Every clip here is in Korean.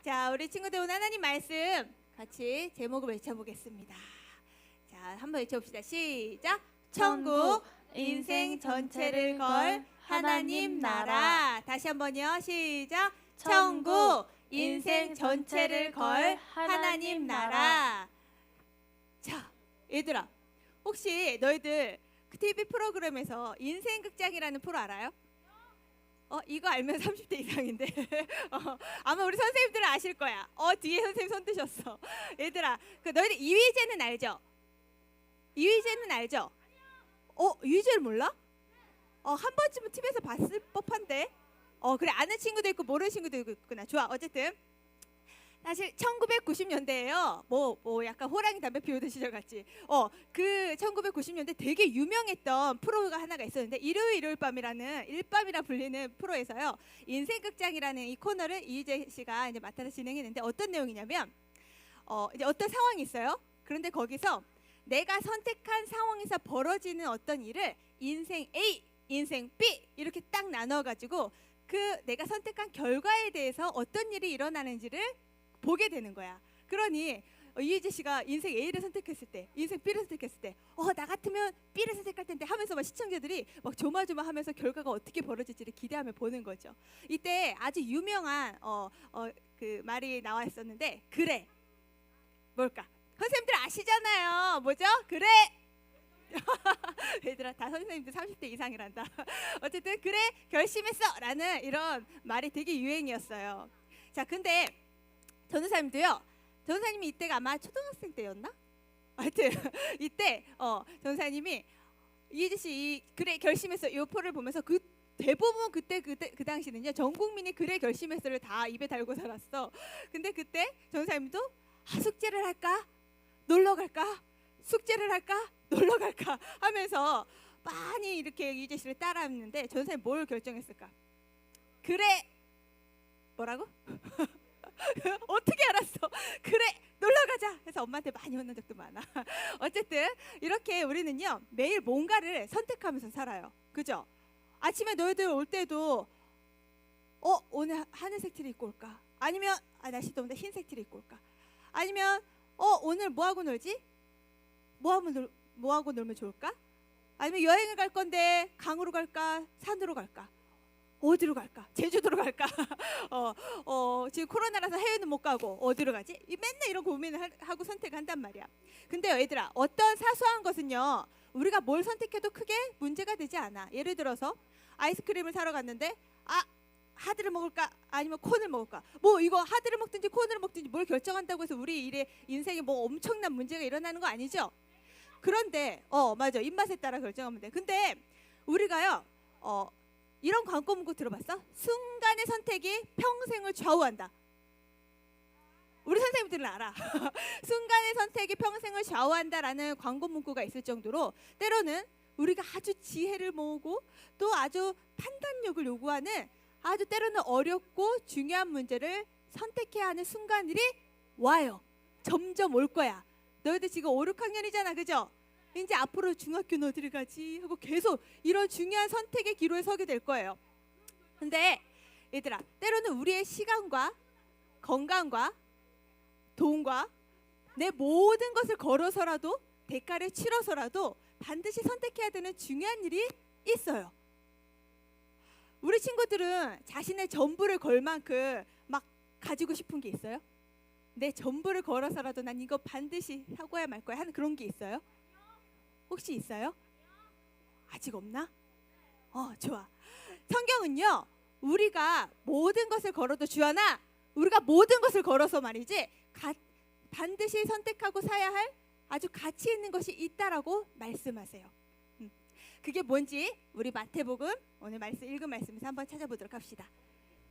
자, 우리 친구들 오늘 하나님 말씀 같이 제목을 외쳐보겠습니다. 자, 한번 외쳐봅시다. 시작. 천국, 인생 전체를 걸 하나님 나라. 다시 한번요. 시작. 천국, 인생 전체를 걸 하나님 나라. 자, 얘들아, 혹시 너희들 그 TV 프로그램에서 인생극장이라는 프로 알아요? 이거 알면 30대 이상인데 아마 우리 선생님들은 아실 거야. 뒤에 선생님 손 드셨어. 얘들아, 너희들 이휘재는 알죠? 이휘재는 알죠? 이휘재를 몰라? 한 번쯤은 TV에서 봤을 법한데. 그래, 아는 친구도 있고 모르는 친구도 있구나. 좋아, 어쨌든 사실 1990년대예요. 뭐 약간 호랑이 담배 피우던 시절 같지. 그 1990년대 되게 유명했던 프로가 하나가 있었는데 일요일 밤이라는 일밤이라 불리는 프로에서요. 인생극장이라는 이 코너를 이휘재 씨가 이제 맡아서 진행했는데 어떤 내용이냐면 이제 어떤 상황이 있어요. 그런데 거기서 내가 선택한 상황에서 벌어지는 어떤 일을 인생 A, 인생 B 이렇게 딱 나눠가지고 그 내가 선택한 결과에 대해서 어떤 일이 일어나는지를 보게 되는 거야. 그러니 이휘재 씨가 인생 A를 선택했을 때, 인생 B를 선택했을 때, 나 같으면 B를 선택할 텐데 하면서 막 시청자들이 막 조마조마하면서 결과가 어떻게 벌어질지를 기대하며 보는 거죠. 이때 아주 유명한 그 말이 나와 있었는데, 그래. 뭘까? 선생님들 아시잖아요. 뭐죠? 그래. 얘들아, 다 선생님들 30대 이상이란다. 어쨌든 그래 결심했어 라는 이런 말이 되게 유행이었어요. 자, 근데 전도사님도요. 전도사님이 이때가 아마 초등학생 때였나? 하여튼 이때 전도사님이 이휘재 씨 그래 결심했어 이 표를 보면서 그 대부분 그때 그 당시는요 전 국민이 그래 결심했어를 다 입에 달고 살았어. 근데 그때 전도사님도 숙제를 할까? 놀러 갈까? 숙제를 할까? 놀러 갈까? 하면서 많이 이렇게 이휘재 씨를 따라했는데 전도사님 뭘 결정했을까? 그래. 뭐라고? 어떻게 알았어? 그래 놀러 가자 해서 엄마한테 많이 혼난 적도 많아. 어쨌든 이렇게 우리는요 매일 뭔가를 선택하면서 살아요. 그죠? 아침에 너희들 올 때도 오늘 하늘색 티를 입고 올까? 아니면 날씨 더운데 흰색 티를 입고 올까? 아니면 오늘 뭐 하고 놀지? 뭐 하고 놀면 좋을까? 아니면 여행을 갈 건데 강으로 갈까? 산으로 갈까? 어디로 갈까? 제주도로 갈까? 지금 코로나라서 해외는 못 가고 어디로 가지? 맨날 이런 고민을 하고 선택한단 말이야. 근데요, 얘들아, 어떤 사소한 것은요, 우리가 뭘 선택해도 크게 문제가 되지 않아. 예를 들어서 아이스크림을 사러 갔는데 하드를 먹을까? 아니면 콘을 먹을까? 뭐 이거 하드를 먹든지 콘을 먹든지 뭘 결정한다고 해서 우리 일에 인생에 뭐 엄청난 문제가 일어나는 거 아니죠? 그런데 맞아, 입맛에 따라 결정하면 돼. 근데 우리가요 이런 광고 문구 들어봤어? 순간의 선택이 평생을 좌우한다. 우리 선생님들은 알아. 순간의 선택이 평생을 좌우한다라는 광고 문구가 있을 정도로 때로는 우리가 아주 지혜를 모으고 또 아주 판단력을 요구하는 아주 때로는 어렵고 중요한 문제를 선택해야 하는 순간들이 와요. 점점 올 거야. 너희들 지금 5, 6학년이잖아. 그죠? 이제 앞으로 중학교는 어디를 가지? 하고 계속 이런 중요한 선택의 기로에 서게 될 거예요. 근데 얘들아, 때로는 우리의 시간과 건강과 돈과 내 모든 것을 걸어서라도 대가를 치러서라도 반드시 선택해야 되는 중요한 일이 있어요. 우리 친구들은 자신의 전부를 걸 만큼 막 가지고 싶은 게 있어요? 내 전부를 걸어서라도 난 이거 반드시 사고야 말 거야 하는 그런 게 있어요? 혹시 있어요? 아직 없나? 좋아. 성경은요 우리가 모든 것을 걸어도 주하나 우리가 모든 것을 걸어서 말이지 반드시 선택하고 사야 할 아주 가치 있는 것이 있다라고 말씀하세요. 그게 뭔지 우리 마태복음 오늘 말씀 읽은 말씀에서 한번 찾아보도록 합시다.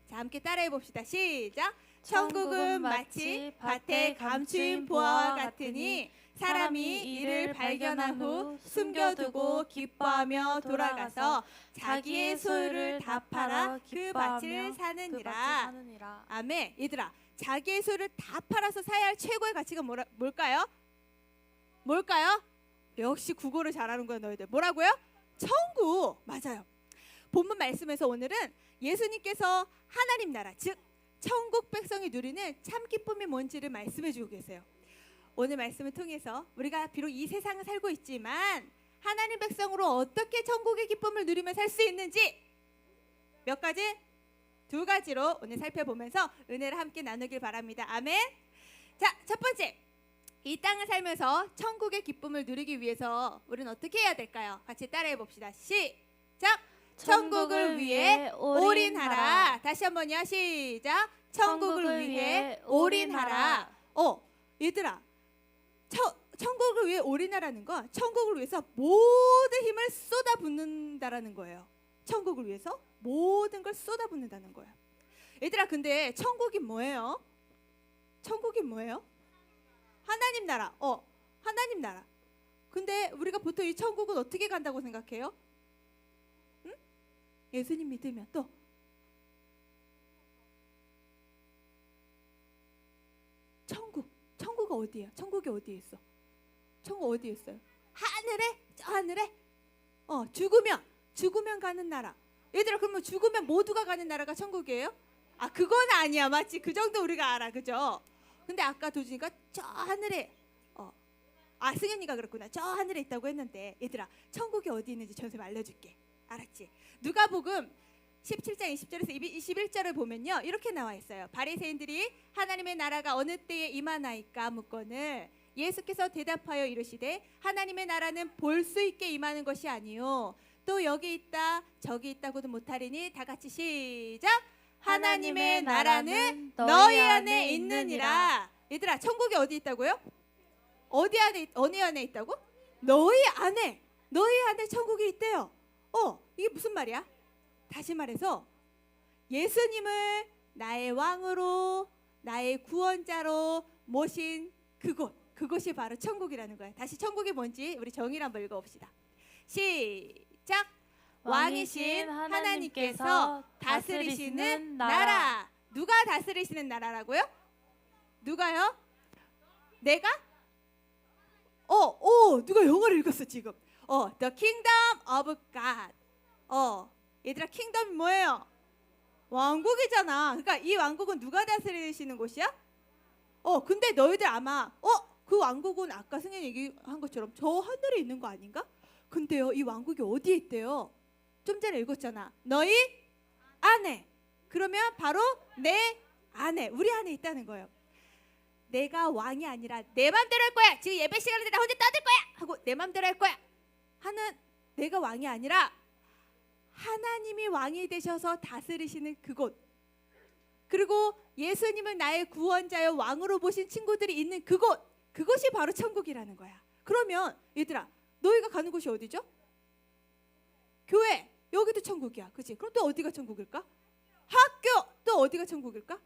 자, 함께 따라해 봅시다. 시작. 천국은 마치 밭에 감추인 보화와 같으니 사람이 이를 발견한 후 숨겨두고 기뻐하며 돌아가서 자기의 소유를 다 팔아 그 밭을 사느니라. 아멘. 얘들아, 자기의 소유를 다 팔아서 사야 할 최고의 가치가 뭘까요? 뭘까요? 역시 국어를 잘하는 거야 너희들. 뭐라고요? 천국. 맞아요. 본문 말씀에서 오늘은 예수님께서 하나님 나라 즉 천국 백성이 누리는 참 기쁨이 뭔지를 말씀해 주고 계세요. 오늘 말씀을 통해서 우리가 비록 이 세상을 살고 있지만 하나님 백성으로 어떻게 천국의 기쁨을 누리며 살 수 있는지 몇 가지? 두 가지로 오늘 살펴보면서 은혜를 함께 나누길 바랍니다. 아멘. 자, 첫 번째, 이 땅을 살면서 천국의 기쁨을 누리기 위해서 우리는 어떻게 해야 될까요? 같이 따라해 봅시다. 시작. 천국을 위해 올인하라. 다시 한번요. 시작. 천국을 위해 올인하라. 얘들아, 천국을 위해 올인하라는 건 천국을 위해서 모든 힘을 쏟아붓는다라는 거예요. 천국을 위해서 모든 걸 쏟아붓는다는 거예요. 얘들아, 근데 천국이 뭐예요? 천국이 뭐예요? 하나님 나라. 하나님 나라. 근데 우리가 보통 이 천국은 어떻게 간다고 생각해요? 응? 예수님 믿으면 또 천국은 어디야? 천국이 어디에 있어? 천국 어디에 있어요? 하늘에? 저 하늘에? 죽으면 가는 나라. 얘들아, 그러면 죽으면 모두가 가는 나라가 천국이에요? 그건 아니야. 맞지? 그 정도 우리가 알아. 그죠? 근데 아까 도준이가 저 하늘에 승현이가 그랬구나. 저 하늘에 있다고 했는데 얘들아, 천국이 어디 있는지 저 선생님 알려줄게. 알았지? 누가복음 17장 20절에서 21절을 보면요, 이렇게 나와 있어요. 바리새인들이 하나님의 나라가 어느 때에 임하나이까 묻거늘 예수께서 대답하여 이르시되 하나님의 나라는 볼 수 있게 임하는 것이 아니요 또 여기 있다 저기 있다고도 못하리니. 다 같이 시작. 하나님의 나라는 너희 안에 있느니라. 얘들아, 천국이 어디 있다고요? 어디 안에 있다고? 너희 안에 천국이 있대요. 이게 무슨 말이야? 다시 말해서 예수님을 나의 왕으로, 나의 구원자로 모신 그곳이 바로 천국이라는 거예요. 다시 천국이 뭔지 우리 정의를 한번 읽어봅시다. 시작. 왕이신 하나님께서 다스리시는 나라. 누가 다스리시는 나라라고요? 누가요? 내가? 누가 영어를 읽었어 지금. The kingdom of God. 얘들아, 킹덤이 뭐예요? 왕국이잖아. 그러니까 이 왕국은 누가 다스리시는 곳이야? 근데 너희들 아마 그 왕국은 아까 승현이 얘기한 것처럼 저 하늘에 있는 거 아닌가? 근데요, 이 왕국이 어디에 있대요? 좀 전에 읽었잖아. 너희 안에. 그러면 바로 내 안에, 우리 안에 있다는 거예요. 내가 왕이 아니라 내 맘대로 할 거야. 지금 예배 시간에 나 혼자 떠들 거야 하고 내 맘대로 할 거야 하는, 내가 왕이 아니라 하나님이 왕이 되셔서 다스리시는 그곳, 그리고 예수님을 나의 구원자여 왕으로 보신 친구들이 있는 그곳이 바로 천국이라는 거야. 그러면 얘들아, 너희가 가는 곳이 어디죠? 교회. 여기도 천국이야. 그치? 그럼 또 어디가 천국일까? 학교. 또 어디가 천국일까?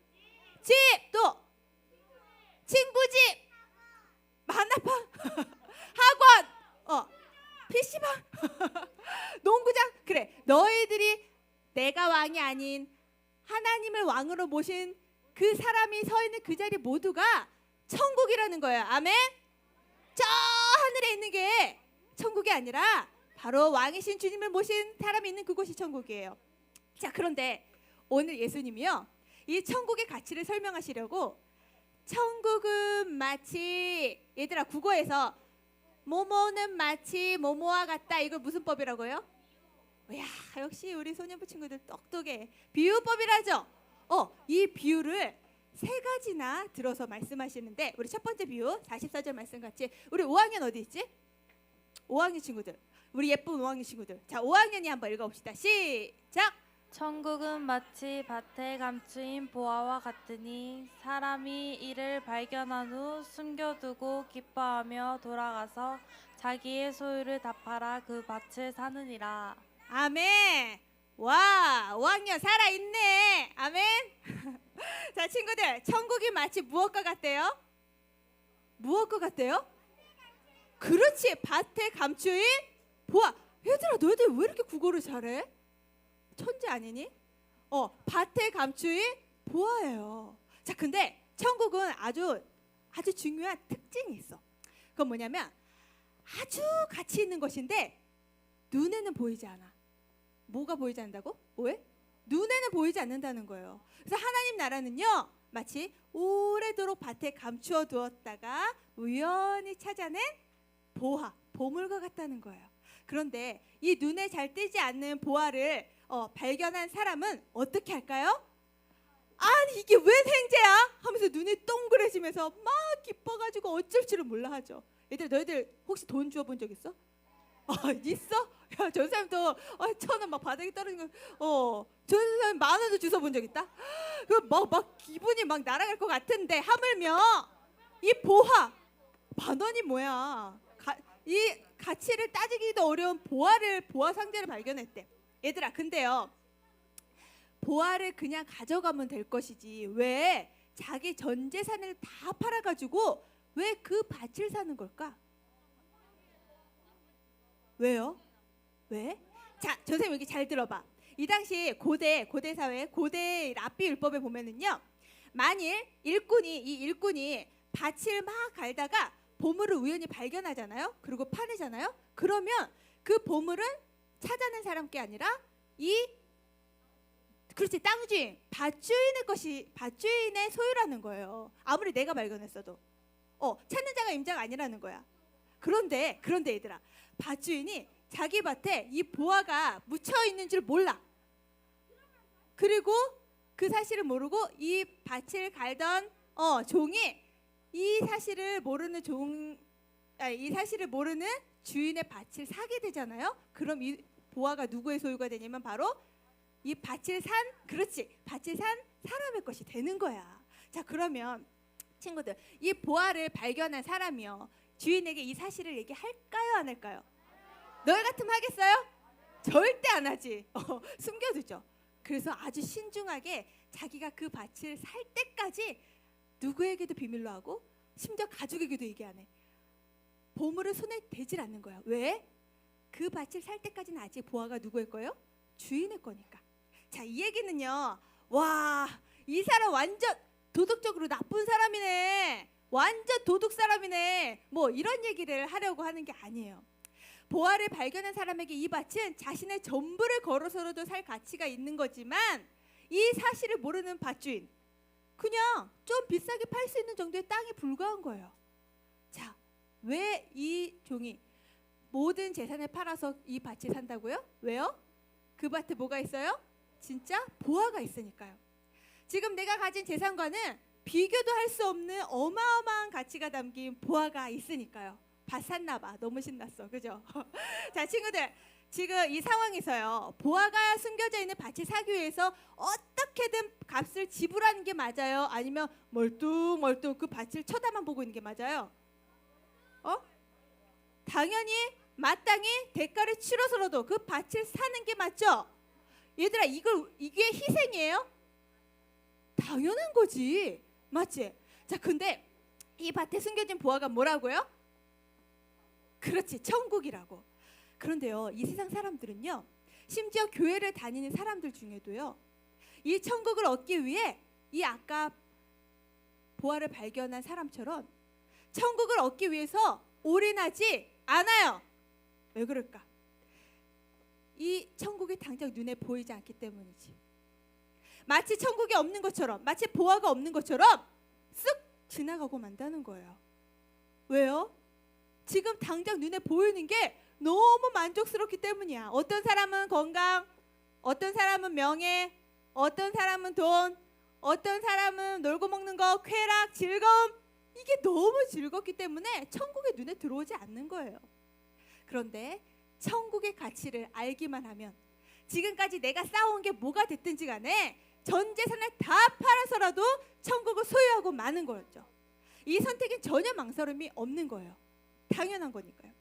집. 또 친구 집. 만화방. 학원. PC방. 농구장. 그래, 너희들이 내가 왕이 아닌 하나님을 왕으로 모신 그 사람이 서 있는 그 자리 모두가 천국이라는 거예요. 아멘. 저 하늘에 있는 게 천국이 아니라 바로 왕이신 주님을 모신 사람이 있는 그곳이 천국이에요. 자, 그런데 오늘 예수님이요, 이 천국의 가치를 설명하시려고 천국은 마치, 얘들아, 국어에서 모모는 마치 모모와 같다, 이거 무슨 법이라고요? 이야, 역시 우리 소년부 친구들 똑똑해. 비유법이라죠. 이 비유를 세 가지나 들어서 말씀하시는데, 우리 첫 번째 비유 44절 말씀 같이, 우리 5학년 어디 있지? 5학년 친구들, 우리 예쁜 5학년 친구들. 자, 5학년이 한번 읽어봅시다. 시작. 천국은 마치 밭에 감추인 보화와 같으니 사람이 이를 발견한 후 숨겨두고 기뻐하며 돌아가서 자기의 소유를 다 팔아 그 밭을 사느니라. 아멘. 와, 5학년 살아있네. 아멘. 자, 친구들, 천국이 마치 무엇과 같대요? 무엇과 같대요? 그렇지, 밭에 감추인 보아. 얘들아, 너희들 왜 이렇게 국어를 잘해? 천재 아니니? 밭에 감추인 보아예요. 자, 근데 천국은 아주 중요한 특징이 있어. 그건 뭐냐면 아주 가치 있는 것인데 눈에는 보이지 않아. 뭐가 보이지 않는다고? 왜? 눈에는 보이지 않는다는 거예요. 그래서 하나님 나라는요, 마치 오래도록 밭에 감추어 두었다가 우연히 찾아낸 보화, 보물과 같다는 거예요. 그런데 이 눈에 잘 띄지 않는 보화를 발견한 사람은 어떻게 할까요? 아니 이게 웬 행제야? 하면서 눈이 동그래지면서 막 기뻐가지고 어쩔 줄을 몰라 하죠. 얘들 너희들 혹시 돈 주워본 적 있어? 있어? 야, 저 사람도 1,000원 막 바닥에 떨어지는 거, 저 사람 10,000원도 주워본 적 있다? 막 기분이 막 날아갈 것 같은데 하물며 이 보화 10,000원이 뭐야? 이 가치를 따지기도 어려운 보화 상자를 발견했대. 얘들아, 근데요, 보화를 그냥 가져가면 될 것이지 왜 자기 전 재산을 다 팔아가지고 왜 그 밭을 사는 걸까? 왜요? 왜? 자, 저 선생님 여기 잘 들어봐. 이 당시 고대 사회, 고대 랍비 율법에 보면은요, 만일 이 일꾼이 밭을 막 갈다가 보물을 우연히 발견하잖아요. 그리고 파내잖아요. 그러면 그 보물은 찾아낸 사람께 아니라 그렇지, 땅 주인, 밭주인의 소유라는 거예요. 아무리 내가 발견했어도 찾는 자가 임자가 아니라는 거야. 그런데 얘들아, 밭주인이 자기 밭에 이 보화가 묻혀 있는 줄 몰라. 그리고 그 사실을 모르고 이 밭을 갈던 종이 이 사실을 모르는 주인의 밭을 사게 되잖아요. 그럼 이 보화가 누구의 소유가 되냐면 바로 이 밭을 산 사람의 것이 되는 거야. 자, 그러면 친구들, 이 보화를 발견한 사람이요, 주인에게 이 사실을 얘기할까요, 안 할까요? 너희 같으면 하겠어요? 절대 안 하지. 숨겨두죠. 그래서 아주 신중하게 자기가 그 밭을 살 때까지 누구에게도 비밀로 하고 심지어 가족에게도 얘기 안 해. 보물을 손에 대질 않는 거야. 왜? 그 밭을 살 때까지는 아직 보화가 누구의 거예요? 주인의 거니까. 자, 이 얘기는요, 와, 이 사람 완전 도덕적으로 나쁜 사람이네, 완전 도둑 사람이네, 뭐 이런 얘기를 하려고 하는 게 아니에요. 보화를 발견한 사람에게 이 밭은 자신의 전부를 걸어서라도 살 가치가 있는 거지만 이 사실을 모르는 밭주인, 그냥 좀 비싸게 팔 수 있는 정도의 땅에 불과한 거예요. 자, 왜 이 종이 모든 재산을 팔아서 이 밭을 산다고요? 왜요? 그 밭에 뭐가 있어요? 진짜 보화가 있으니까요. 지금 내가 가진 재산과는 비교도 할 수 없는 어마어마한 가치가 담긴 보화가 있으니까요. 밭 샀나 봐. 너무 신났어. 그죠? 자, 친구들, 지금 이 상황에서요, 보화가 숨겨져 있는 밭을 사기 위해서 어떻게든 값을 지불하는 게 맞아요? 아니면 멀뚱멀뚱 그 밭을 쳐다만 보고 있는 게 맞아요? 당연히 마땅히 대가를 치러서라도 그 밭을 사는 게 맞죠? 얘들아, 이게 희생이에요? 당연한 거지. 맞지? 자, 근데 이 밭에 숨겨진 보화가 뭐라고요? 그렇지, 천국이라고. 그런데요, 이 세상 사람들은요, 심지어 교회를 다니는 사람들 중에도요, 이 천국을 얻기 위해 이 아까 보화를 발견한 사람처럼 천국을 얻기 위해서 올인하지 않아요. 왜 그럴까? 이 천국이 당장 눈에 보이지 않기 때문이지. 마치 천국이 없는 것처럼, 마치 보화가 없는 것처럼 쓱 지나가고 만다는 거예요. 왜요? 지금 당장 눈에 보이는 게 너무 만족스럽기 때문이야. 어떤 사람은 건강, 어떤 사람은 명예, 어떤 사람은 돈, 어떤 사람은 놀고 먹는 거, 쾌락, 즐거움, 이게 너무 즐겁기 때문에 천국의 눈에 들어오지 않는 거예요. 그런데 천국의 가치를 알기만 하면 지금까지 내가 쌓아온 게 뭐가 됐든지 간에 전 재산을 다 팔아서라도 천국을 소유하고 마는 거였죠. 이 선택은 전혀 망설임이 없는 거예요. 당연한 거니까요.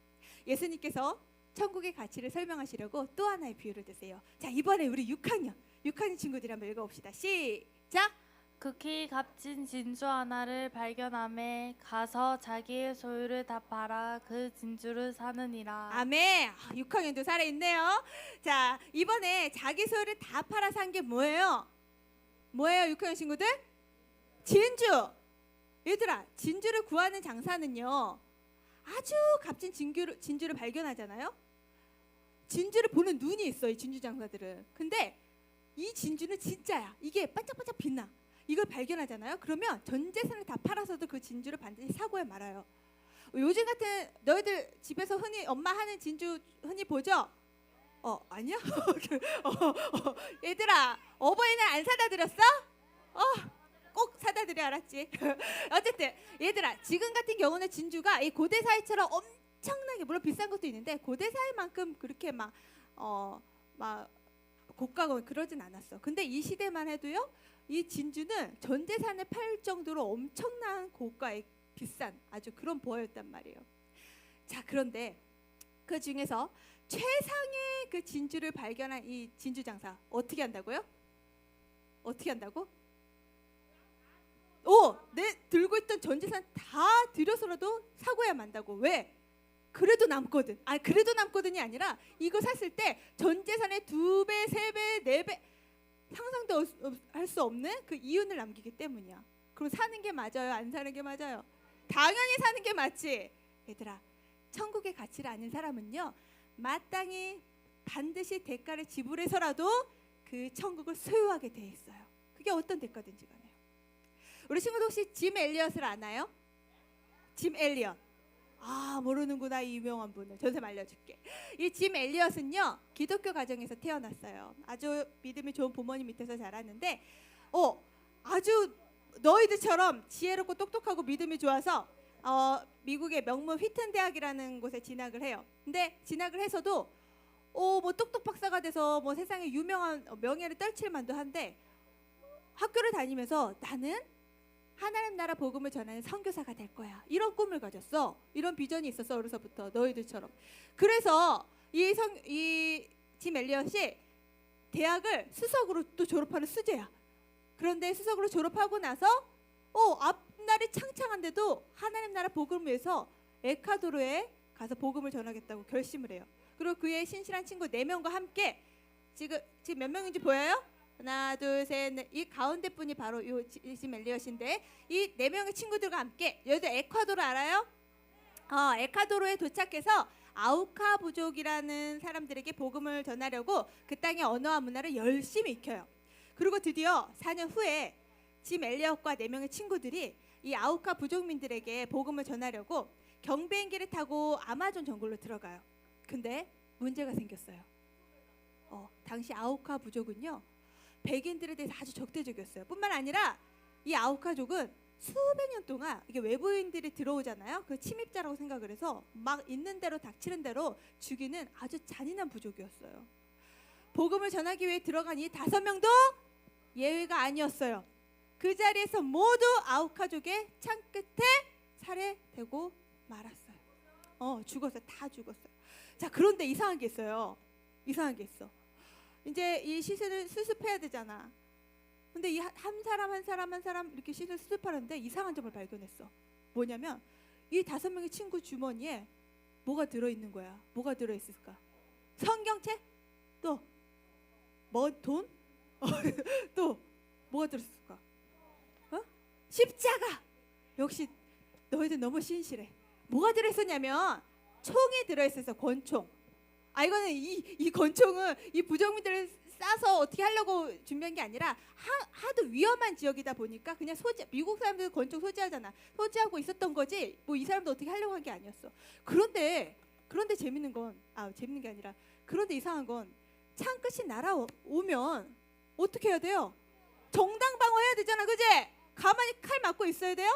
예수님께서 천국의 가치를 설명하시려고 또 하나의 비유를 드세요. 자, 이번에 우리 6학년 친구들이 한번 읽어봅시다. 시작! 극히 값진 진주 하나를 발견함에 가서 자기의 소유를 다 팔아 그 진주를 사느니라. 아멘. 6학년도 살아있네요. 자, 이번에 자기 소유를 다 팔아 산 게 뭐예요? 6학년 친구들? 진주. 얘들아, 진주를 구하는 장사는요, 아주 값진 진주를 발견하잖아요. 진주를 보는 눈이 있어, 이 진주 장사들은. 근데 이 진주는 진짜야. 이게 반짝반짝 빛나. 이걸 발견하잖아요. 그러면 전 재산을 다 팔아서도 그 진주를 반드시 사고에 말아요. 요즘 같은 너희들 집에서 흔히 엄마 하는 진주 흔히 보죠? 아니야? 얘들아, 어버이날 안 사다 드렸어? 꼭 사다 드려, 알았지? 어쨌든 얘들아, 지금 같은 경우는 진주가 이 고대 사회처럼 엄청나게, 물론 비싼 것도 있는데 고대 사회만큼 그렇게 막 고가고 그러진 않았어. 근데 이 시대만 해도요, 이 진주는 전 재산을 팔 정도로 엄청난 고가의 비싼 아주 그런 보화였단 말이에요. 자, 그런데 그 중에서 최상의 그 진주를 발견한 이 진주 장사 어떻게 한다고요? 어떻게 한다고? 내 들고 있던 전 재산 다 들여서라도 사고야 만다고. 왜? 그래도 남거든. 그래도 남거든이 아니라 이거 샀을 때 전 재산의 2배, 3배, 4배 상상도 할 수 없는 그 이윤을 남기기 때문이야. 그럼 사는 게 맞아요? 안 사는 게 맞아요? 당연히 사는 게 맞지. 얘들아, 천국의 가치를 아는 사람은요, 마땅히 반드시 대가를 지불해서라도 그 천국을 소유하게 돼 있어요. 그게 어떤 대가든지 간에요. 우리 친구들 혹시 짐 엘리엇을 아나요? 짐 엘리엇. 모르는구나, 이 유명한 분을. 전세 알려줄게. 이 짐 엘리엇은요, 기독교 가정에서 태어났어요. 아주 믿음이 좋은 부모님 밑에서 자랐는데 아주 너희들처럼 지혜롭고 똑똑하고 믿음이 좋아서 미국의 명문 휘튼 대학이라는 곳에 진학을 해요. 근데 진학을 해서도 뭐 똑똑 박사가 돼서 뭐 세상에 유명한 명예를 떨칠 만도 한데, 학교를 다니면서 나는 하나님 나라 복음을 전하는 선교사가 될 거야, 이런 꿈을 가졌어. 이런 비전이 있었어, 어려서부터 너희들처럼. 그래서 이 짐 엘리엇이 대학을 수석으로 또 졸업하는 수재야. 그런데 수석으로 졸업하고 나서 앞날이 창창한데도 하나님 나라 복음을 위해서 에콰도르에 가서 복음을 전하겠다고 결심을 해요. 그리고 그의 신실한 친구 4명과 함께, 지금 몇 명인지 보여요? 하나, 둘, 셋, 넷. 이 가운데 분이 바로 짐 엘리엇인데, 이 4명의 친구들과 함께, 여기도 에콰도르 알아요? 에콰도르에 도착해서 아우카 부족이라는 사람들에게 복음을 전하려고 그 땅의 언어와 문화를 열심히 익혀요. 그리고 드디어 4년 후에 짐 엘리엇과 4명의 친구들이 이 아우카 부족민들에게 복음을 전하려고 경비행기를 타고 아마존 정글로 들어가요. 근데 문제가 생겼어요. 당시 아우카 부족은요, 백인들에 대해서 아주 적대적이었어요. 뿐만 아니라 이 아우카족은 수백 년 동안 이게 외부인들이 들어오잖아요. 그 침입자라고 생각을 해서 막 있는 대로 닥치는 대로 죽이는 아주 잔인한 부족이었어요. 복음을 전하기 위해 들어간 이 5명도 예외가 아니었어요. 그 자리에서 모두 아우카족의 창 끝에 살해되고 말았어요. 죽었어요. 다 죽었어요. 자, 그런데 이상한 게 있어요. 이상한 게 있어. 이제 이 시신을 수습해야 되잖아. 근데 이 한 사람 이렇게 시신을 수습하는데 이상한 점을 발견했어. 뭐냐면 이 5명의 친구 주머니에 뭐가 들어있는 거야. 뭐가 들어있을까? 성경책? 또 뭐, 돈? 또 뭐가 들어있을까? 십자가! 역시 너희들 너무 신실해. 뭐가 들어있었냐면 총이 들어있었어. 권총. 이거는 이 권총은 이 부정민들을 싸서 어떻게 하려고 준비한 게 아니라 하도 위험한 지역이다 보니까 그냥 미국 사람들 권총 소지하잖아. 소지하고 있었던 거지. 뭐 이 사람도 어떻게 하려고 한 게 아니었어. 그런데 재밌는 게 아니라, 그런데 이상한 건 창 끝이 날아오면 어떻게 해야 돼요? 정당 방어해야 되잖아, 그지? 가만히 칼 맞고 있어야 돼요?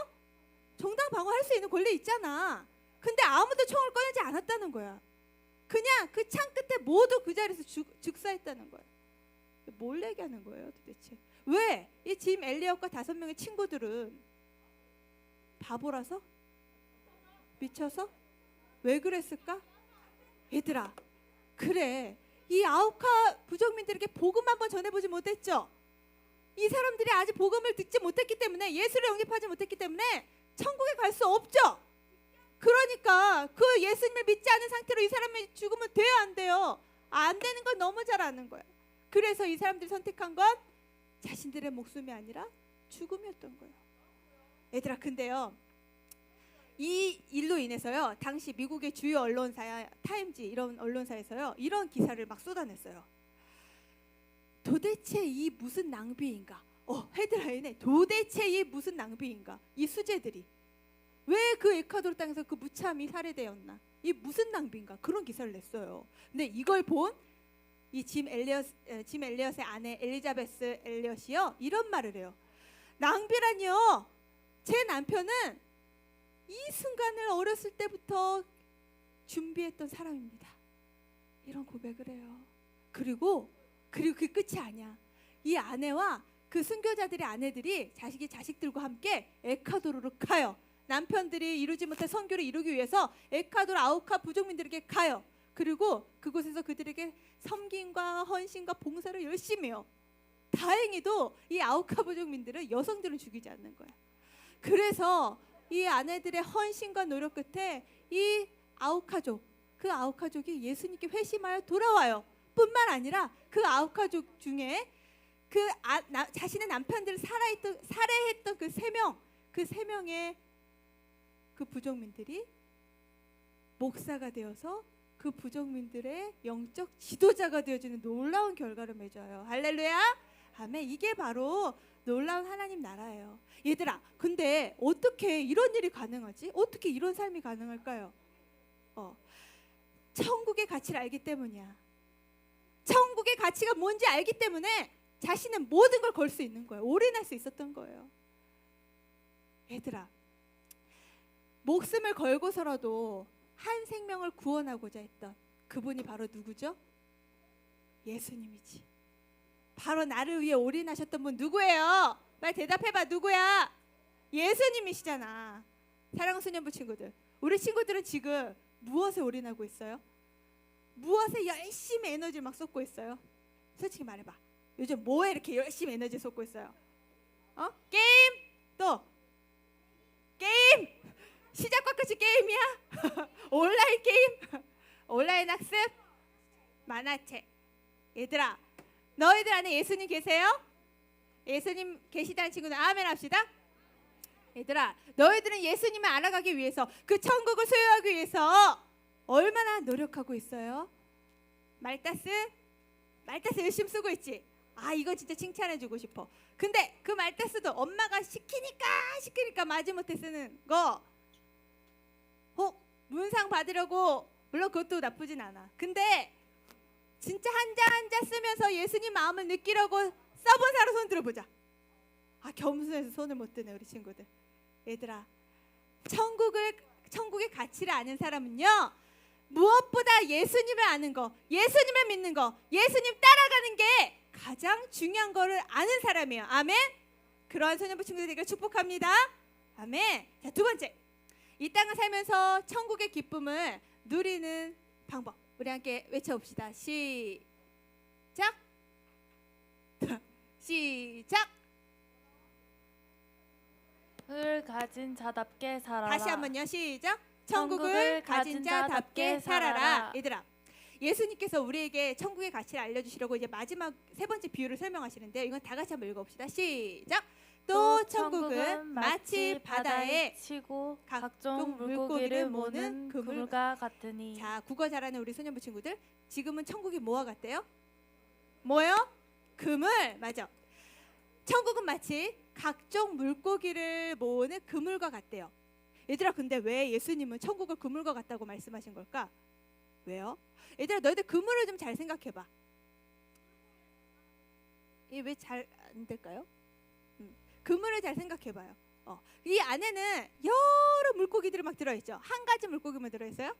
정당 방어할 수 있는 권리 있잖아. 근데 아무도 총을 꺼내지 않았다는 거야. 그냥 그 창 끝에 모두 그 자리에서 즉사했다는 거야. 뭘 얘기하는 거예요, 도대체? 왜? 이 짐 엘리엇과 5명의 친구들은 바보라서? 미쳐서? 왜 그랬을까? 얘들아, 그래, 이 아우카 부족민들에게 복음 한번 전해보지 못했죠? 이 사람들이 아직 복음을 듣지 못했기 때문에, 예수를 영접하지 못했기 때문에 천국에 갈 수 없죠. 그러니까 그 예수님을 믿지 않은 상태로 이 사람이 죽으면 돼요, 안 돼요? 안 되는 걸 너무 잘 아는 거야. 그래서 이 사람들이 선택한 건 자신들의 목숨이 아니라 죽음이었던 거예요. 얘들아, 근데요, 이 일로 인해서요, 당시 미국의 주요 언론사 타임지 이런 언론사에서요, 이런 기사를 막 쏟아냈어요. 도대체 이 무슨 낭비인가? 헤드라인에 도대체 이 무슨 낭비인가? 이 수재들이 왜 그 에콰도르 땅에서 그 무참히 살해되었나? 이 무슨 낭비인가? 그런 기사를 냈어요. 근데 이걸 본 이 짐 엘리엇의 아내 엘리자베스 엘리엇이요 이런 말을 해요. 낭비라니요. 제 남편은 이 순간을 어렸을 때부터 준비했던 사람입니다. 이런 고백을 해요. 그리고 그 끝이 아니야. 이 아내와 그 순교자들의 아내들이 자식들과 함께 에콰도르로 가요. 남편들이 이루지 못한 선교를 이루기 위해서 에콰도르 아우카 부족민들에게 가요. 그리고 그곳에서 그들에게 섬김과 헌신과 봉사를 열심히 해요. 다행히도 이 아우카 부족민들은 여성들은 죽이지 않는 거야. 그래서 이 아내들의 헌신과 노력 끝에 이 아우카족, 그 아우카족이 예수님께 회심하여 돌아와요. 뿐만 아니라 그 아우카족 중에 자신의 남편들을 살해했던 그 세 명의 그 부족민들이 목사가 되어서 그 부족민들의 영적 지도자가 되어지는 놀라운 결과를 맺어요. 할렐루야. 아멘. 이게 바로 놀라운 하나님 나라예요. 얘들아, 근데 어떻게 이런 일이 가능하지? 어떻게 이런 삶이 가능할까요? 천국의 가치를 알기 때문이야. 천국의 가치가 뭔지 알기 때문에 자신은 모든 걸 걸 수 있는 거예요. 올인할 수 있었던 거예요. 얘들아, 목숨을 걸고서라도 한 생명을 구원하고자 했던 그분이 바로 누구죠? 예수님이지. 바로 나를 위해 올인하셨던 분 누구예요? 빨리 대답해봐. 누구야? 예수님이시잖아. 사랑하는 소년부 친구들, 우리 친구들은 지금 무엇에 올인하고 있어요? 무엇에 열심히 에너지를 막 쏟고 있어요? 솔직히 말해봐. 요즘 뭐에 이렇게 열심히 에너지 쏟고 있어요? 게임? 또 게임! 시작과 끝이 게임이야? 온라인 게임? 온라인 학습? 만화책. 얘들아, 너희들 안에 예수님 계세요? 예수님 계시다는 친구는 아멘 합시다. 얘들아, 너희들은 예수님을 알아가기 위해서, 그 천국을 소유하기 위해서 얼마나 노력하고 있어요? 말따스 열심히 쓰고 있지? 이거 진짜 칭찬해주고 싶어. 근데 그 말따스도 엄마가 시키니까 마지못해 쓰는 거 문상 받으려고, 물론 그것도 나쁘진 않아. 근데 진짜 한 자 한 자 쓰면서 예수님 마음을 느끼려고 써본 사람 손 들어보자. 겸손해서 손을 못 드네 우리 친구들. 얘들아, 천국의 가치를 아는 사람은요, 무엇보다 예수님을 아는 거, 예수님을 믿는 거, 예수님 따라가는 게 가장 중요한 거를 아는 사람이에요. 아멘. 그러한 소년부 친구들 되기를 축복합니다. 아멘. 자, 두 번째, 이 땅을 살면서 천국의 기쁨을 누리는 방법, 우리 함께 외쳐봅시다. 시작. 시작. 을 가진 자답게 살아라. 다시 한번요. 시작. 천국을 가진 자답게 살아라. 얘들아, 예수님께서 우리에게 천국의 가치를 알려주시려고 이제 마지막 세 번째 비유를 설명하시는데, 이건 다 같이 한번 읽어봅시다. 시작. 또 천국은 마치 바다에 치고 각종 각종 물고기를 모는 그물. 그물과 같으니. 자, 국어 잘하는 우리 소년부 친구들, 지금은 천국이 뭐와 같대요? 뭐요? 그물. 맞아. 천국은 마치 각종 물고기를 모으는 그물과 같대요. 얘들아, 근데 왜 예수님은 천국을 그물과 같다고 말씀하신 걸까? 왜요? 얘들아, 너희들 그물을 좀 잘 생각해봐. 이게 왜 잘 안 될까요? 그물을 잘 생각해봐요. 이 안에는 여러 물고기들이 막 들어있죠. 한 가지 물고기만 들어있어요?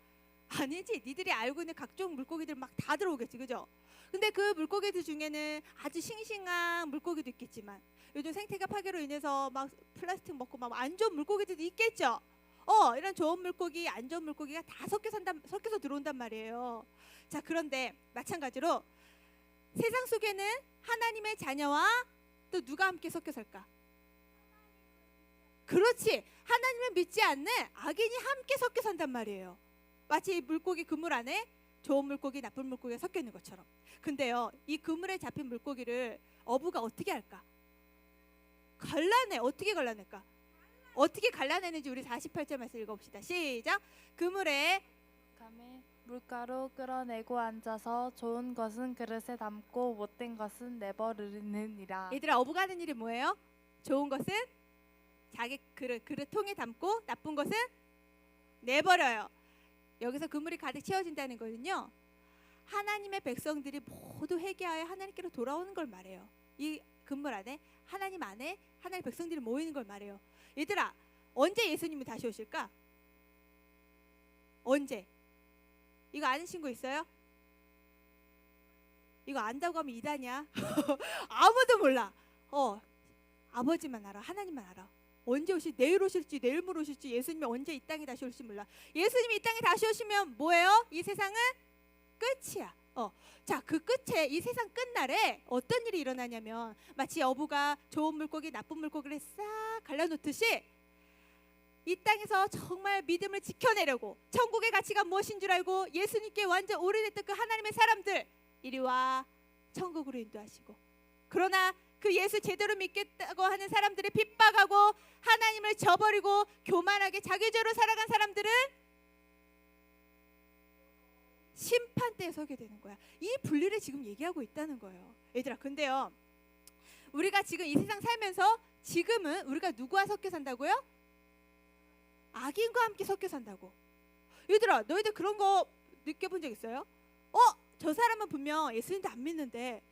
아니지. 니들이 알고 있는 각종 물고기들 막 다 들어오겠지, 그죠? 근데 그 물고기들 중에는 아주 싱싱한 물고기도 있겠지만, 요즘 생태계 파괴로 인해서 막 플라스틱 먹고 막 안 좋은 물고기들도 있겠죠. 이런 좋은 물고기, 안 좋은 물고기가 다 섞여서 들어온단 말이에요. 자, 그런데 마찬가지로 세상 속에는 하나님의 자녀와 또 누가 함께 섞여 살까? 그렇지. 하나님을 믿지 않는 악인이 함께 섞여 산단 말이에요. 마치 이 물고기 그물 안에 좋은 물고기, 나쁜 물고기가 섞여 있는 것처럼. 근데요, 이 그물에 잡힌 물고기를 어부가 어떻게 할까? 갈라내. 어떻게 갈라낼까? 어떻게 갈라내는지 우리 48절 말씀 읽어봅시다. 시작. 그물에 감에 물가로 끌어내고 앉아서 좋은 것은 그릇에 담고 못된 것은 내버리느니라. 얘들아, 어부가 하는 일이 뭐예요? 좋은 것은 자기 그릇 통에 담고 나쁜 것은 내버려요. 여기서 그물이 가득 채워진다는 거는요, 하나님의 백성들이 모두 회개하여 하나님께로 돌아오는 걸 말해요. 이 그물 안에 하나님 안에 하나님의 백성들이 모이는 걸 말해요. 얘들아, 언제 예수님이 다시 오실까? 언제? 이거 아는 친구 있어요? 이거 안다고 하면 이단이야. 아무도 몰라. 아버지만 알아. 하나님만 알아. 언제 오실지, 내일 오실지 내일 모레 오실지, 예수님이 언제 이 땅에 다시 올지 몰라. 예수님이 이 땅에 다시 오시면 뭐예요? 이 세상은 끝이야. 자, 그 끝에, 이 세상 끝날에 어떤 일이 일어나냐면, 마치 어부가 좋은 물고기 나쁜 물고기를 싹 갈라놓듯이 이 땅에서 정말 믿음을 지켜내려고 천국의 가치가 무엇인 줄 알고 예수님께 완전 오래됐던 그 하나님의 사람들, 이리 와 천국으로 인도하시고, 그러나 그 예수 제대로 믿겠다고 하는 사람들을 핍박하고 하나님을 저버리고 교만하게 자기죄로 살아간 사람들은 심판대에 서게 되는 거야. 이 분리를 지금 얘기하고 있다는 거예요. 얘들아, 근데요, 우리가 지금 이 세상 살면서 지금은 우리가 누구와 섞여 산다고요? 악인과 함께 섞여 산다고. 얘들아, 너희들 그런 거 느껴본 적 있어요? 저 사람은 분명 예수님도 안 믿는데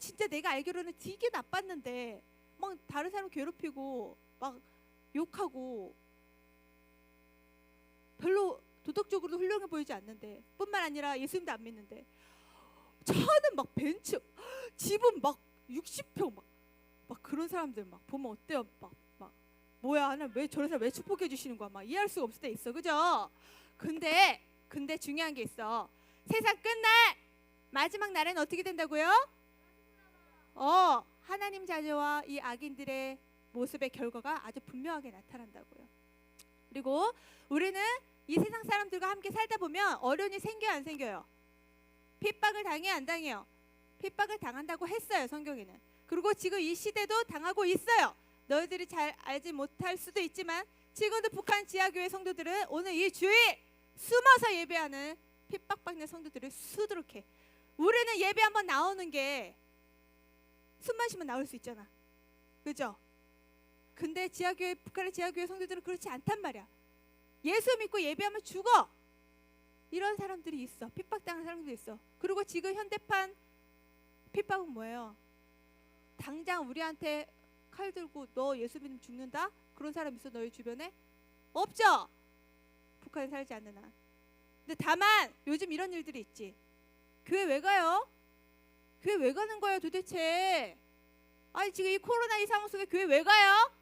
진짜 내가 알기로는 되게 나빴는데 막 다른 사람 괴롭히고 막 욕하고 별로 도덕적으로도 훌륭해 보이지 않는데, 뿐만 아니라 예수님도 안 믿는데 차는 막 벤츠, 집은 막 60평 막 그런 사람들 막 보면 어때요? 막 뭐야, 하나님 왜 저런 사람 왜 축복해 주시는 거야? 막 이해할 수가 없을 때 있어, 그죠? 근데 중요한 게 있어. 세상 끝날 마지막 날엔 어떻게 된다고요? 하나님 자녀와 이 악인들의 모습의 결과가 아주 분명하게 나타난다고요. 그리고 우리는 이 세상 사람들과 함께 살다 보면 어려움이 생겨요, 안 생겨요? 핍박을 당해요, 안 당해요? 핍박을 당한다고 했어요, 성경에는. 그리고 지금 이 시대도 당하고 있어요. 너희들이 잘 알지 못할 수도 있지만 지금도 북한 지하교회 성도들은 오늘 이 주일 숨어서 예배하는 핍박받는 성도들을 수두룩해. 우리는 예배 한번 나오는 게 숨만 쉬면 나올 수 있잖아, 그죠? 근데 북한의 지하교회 성도들은 그렇지 않단 말이야. 예수 믿고 예배하면 죽어. 이런 사람들이 있어. 핍박당한 사람들이 있어. 그리고 지금 현대판 핍박은 뭐예요? 당장 우리한테 칼 들고 너 예수 믿으면 죽는다? 그런 사람 있어, 너희 주변에? 없죠? 북한에 살지 않는 한. 근데 다만 요즘 이런 일들이 있지. 교회 왜 가요? 교회 왜 가는 거예요 도대체? 아니, 지금 이 코로나 이 상황 속에 교회 왜 가요?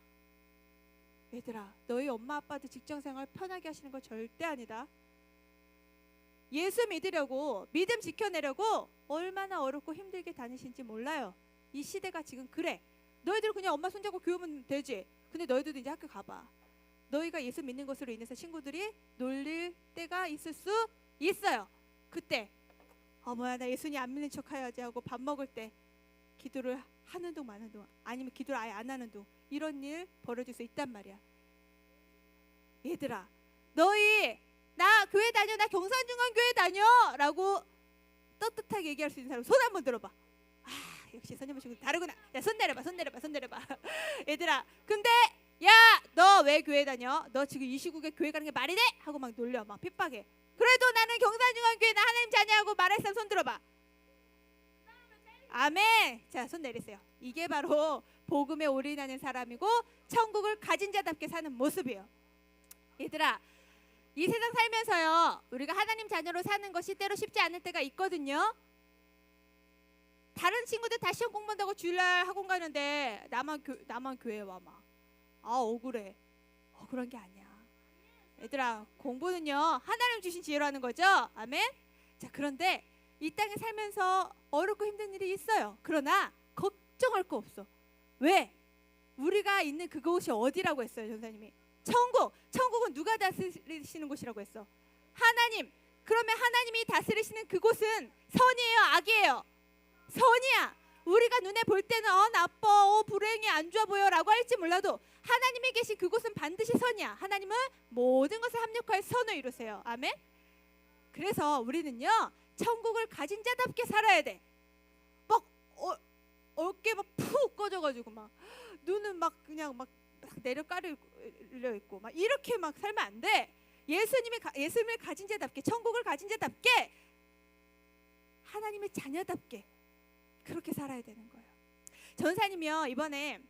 얘들아, 너희 엄마 아빠도 직장생활 편하게 하시는 거 절대 아니다. 예수 믿으려고, 믿음 지켜내려고 얼마나 어렵고 힘들게 다니신지 몰라요. 이 시대가 지금 그래. 너희들 그냥 엄마 손잡고 교회 오면 되지. 근데 너희들도 이제 학교 가봐. 너희가 예수 믿는 것으로 인해서 친구들이 놀릴 때가 있을 수 있어요. 그때 뭐야, 나 예수님 안 믿는 척 해야지 하고 밥 먹을 때 기도를 하는 동 마는 동, 아니면 기도를 아예 안 하는 동, 이런 일 벌어질 수 있단 말이야. 얘들아, 너희 나 교회 다녀, 나 경산중앙교회 다녀 라고 떳떳하게 얘기할 수 있는 사람 손 한번 들어봐. 역시 선녀분 친구 다르구나. 야, 손 내려봐. 얘들아, 근데 야, 너 왜 교회 다녀? 너 지금 이 시국에 교회 가는 게 말이 돼? 하고 막 놀려, 막 핍박해. 그래도 나는 경산중앙교회, 나 하나님 자녀하고 말할 사람 손 들어봐. 아멘. 자, 손 내리세요. 이게 바로 복음에 올인하는 사람이고 천국을 가진 자답게 사는 모습이에요. 얘들아, 이 세상 살면서요, 우리가 하나님 자녀로 사는 것이 때로 쉽지 않을 때가 있거든요. 다른 친구들 다 시험 공부한다고 주일날 학원 가는데 나만 교회 와 막. 억울해. 억울한 게 아니야. 얘들아, 공부는요 하나님 주신 지혜로 하는 거죠. 아멘. 자, 그런데 이 땅에 살면서 어렵고 힘든 일이 있어요. 그러나 걱정할 거 없어. 왜? 우리가 있는 그곳이 어디라고 했어요, 전사님이? 천국. 천국은 누가 다스리시는 곳이라고 했어? 하나님. 그러면 하나님이 다스리시는 그곳은 선이에요, 악이에요? 선이야. 우리가 눈에 볼 때는 나빠, 불행해, 안 좋아 보여라고 할지 몰라도 하나님이 계신 그곳은 반드시 선이야. 하나님은 모든 것을 합력하여 선을 이루세요. 아멘. 그래서 우리는요 천국을 가진 자답게 살아야 돼. 막 어깨 막 푹 꺼져가지고 막 눈은 막 그냥 막 내려 깔려 있고 막 이렇게 막 살면 안 돼. 예수님을 가진 자답게, 천국을 가진 자답게, 하나님의 자녀답게 그렇게 살아야 되는 거예요. 전사님이요 이번에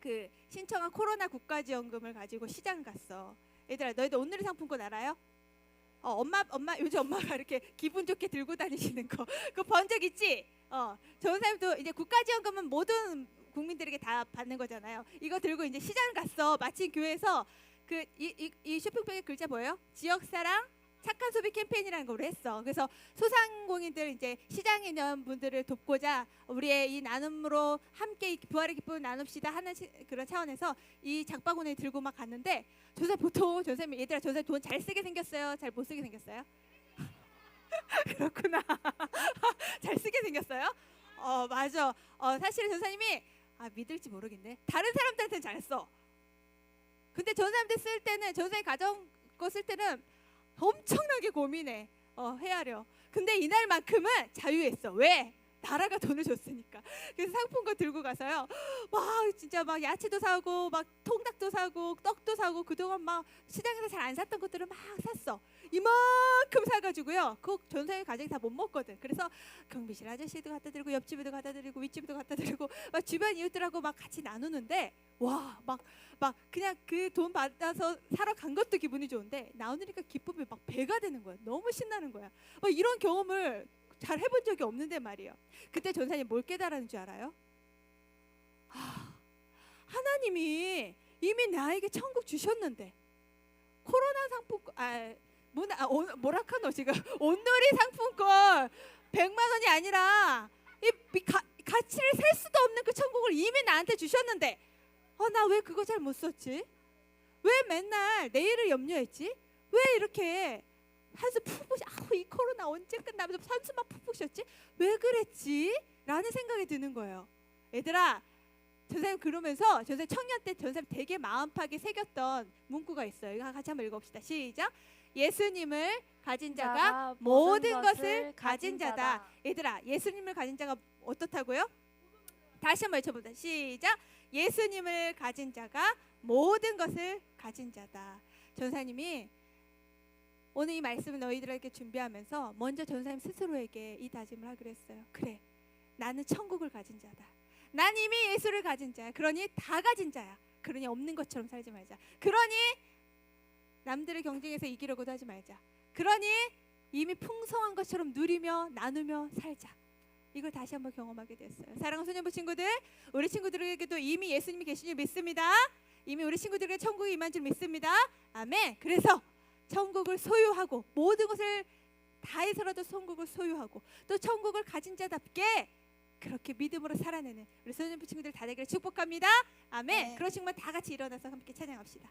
그 신청한 코로나 국가지원금을 가지고 시장 갔어. 얘들아, 너희들 오늘의 상품권 알아요? 엄마 요즘 엄마가 이렇게 기분 좋게 들고 다니시는 거 그거 본 적 있지? 전사님도 이제 국가지원금은 모든 국민들에게 다 받는 거잖아요. 이거 들고 이제 시장 갔어. 마침 교회에서 그 이 쇼핑백의 글자 뭐예요? 지역사랑 착한 소비 캠페인이라는 걸 했어. 그래서 소상공인들 이제 시장에 있는 분들을 돕고자 우리의 이 나눔으로 함께 부활의 기쁨을 나눕시다 하는 그런 차원에서 이 장바구니 들고 막 갔는데 보통 전사님 얘들아 전사님 돈 잘 쓰게 생겼어요? 잘 못 쓰게 생겼어요? 그렇구나. 잘 쓰게 생겼어요? 맞아. 사실은 전사님이 믿을지 모르겠네. 다른 사람들한테는 잘 써. 근데 전사님들 쓸 때는 전사님 가정 거 쓸 때는 엄청나게 고민해. 헤아려. 근데 이날만큼은 자유했어. 왜? 나라가 돈을 줬으니까. 그래서 상품권 들고 가서요. 막 진짜 막 야채도 사고 막 통닭도 사고 떡도 사고 그동안 막 시장에서 잘 안 샀던 것들을 막 샀어. 이만큼 사가지고요. 그 전사의 가정이 다 못 먹거든. 그래서 경비실 아저씨도 갖다 드리고 옆집에도 갖다 드리고 윗집에도 갖다 드리고 막 주변 이웃들하고 막 같이 나누는데 와 막 그냥 그 돈 받아서 사러 간 것도 기분이 좋은데 나오니까 기쁨이 막 배가 되는 거야. 너무 신나는 거야. 막 이런 경험을 잘 해본 적이 없는데 말이에요. 그때 전사님 뭘 깨달았는 줄 알아요? 하나님이 이미 나에게 천국 주셨는데 코로나 상품권 뭐라카노 지금 온누리 상품권 100만 원이 아니라 가치를 셀 수도 없는 그 천국을 이미 나한테 주셨는데 나 왜 그거 잘 못 썼지? 왜 맨날 내일을 염려했지? 왜 이렇게 한숨 푹 이 코로나 언제 끝나면서 한숨만 푹푹 쉬었지? 왜 그랬지? 라는 생각이 드는 거예요. 얘들아, 전사님 그러면서 전사님 청년 때 전사님 되게 마음팍에 새겼던 문구가 있어요. 이거 같이 한번 읽어봅시다. 시작. 예수님을 가진 자가 모든 것을 가진 자다. 얘들아, 예수님을 가진 자가 어떻다고요? 다시 한번 외쳐보자. 시작. 예수님을 가진 자가 모든 것을 가진 자다. 전사님이 오늘 이 말씀을 너희들에게 준비하면서 먼저 전사님 스스로에게 이 다짐을 하기로 했어요. 그래, 나는 천국을 가진 자다. 난 이미 예수를 가진 자야. 그러니 다 가진 자야. 그러니 없는 것처럼 살지 말자. 그러니 남들의 경쟁에서 이기려고도 하지 말자. 그러니 이미 풍성한 것처럼 누리며 나누며 살자. 이걸 다시 한번 경험하게 됐어요. 사랑하는 소년부 친구들, 우리 친구들에게도 이미 예수님이 계신 줄 믿습니다. 이미 우리 친구들에게 천국이 임한 줄 믿습니다. 아멘. 그래서 천국을 소유하고 모든 것을 다해서라도 천국을 소유하고 또 천국을 가진 자답게 그렇게 믿음으로 살아내는 우리 소년부 친구들 다 되기를 축복합니다. 아멘. 네. 그러시면 다 같이 일어나서 함께 찬양합시다.